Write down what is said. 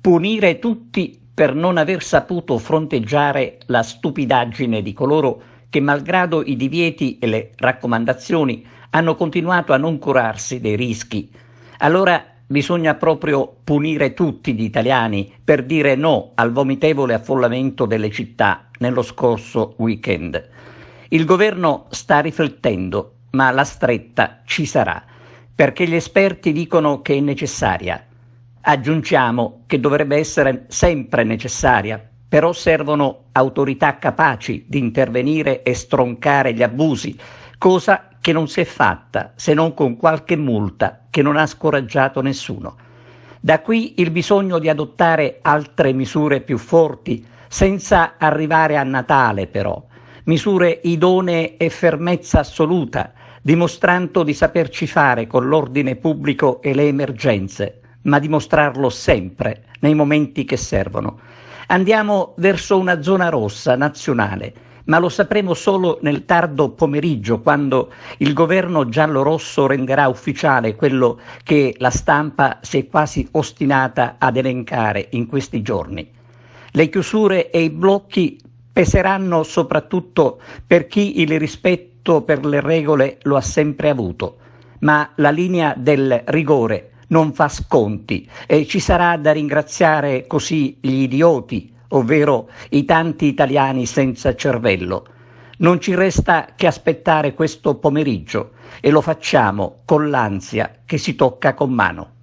punire tutti per non aver saputo fronteggiare la stupidaggine di coloro che, malgrado i divieti e le raccomandazioni, hanno continuato a non curarsi dei rischi. Allora bisogna proprio punire tutti gli italiani per dire no al vomitevole affollamento delle città nello scorso weekend. Il governo sta riflettendo, ma la stretta ci sarà, perché gli esperti dicono che è necessaria. Aggiungiamo che dovrebbe essere sempre necessaria, però servono autorità capaci di intervenire e stroncare gli abusi, cosa che non si è fatta se non con qualche multa che non ha scoraggiato nessuno. Da qui il bisogno di adottare altre misure più forti, senza arrivare a Natale però, misure idonee e fermezza assoluta, dimostrando di saperci fare con l'ordine pubblico e le emergenze, ma dimostrarlo sempre nei momenti che servono. Andiamo verso una zona rossa nazionale, ma lo sapremo solo nel tardo pomeriggio, quando il governo giallo-rosso renderà ufficiale quello che la stampa si è quasi ostinata ad elencare in questi giorni. Le chiusure e i blocchi peseranno soprattutto per chi il rispetto per le regole lo ha sempre avuto, ma la linea del rigore non fa sconti e ci sarà da ringraziare così gli idioti, ovvero i tanti italiani senza cervello. Non ci resta che aspettare questo pomeriggio e lo facciamo con l'ansia che si tocca con mano.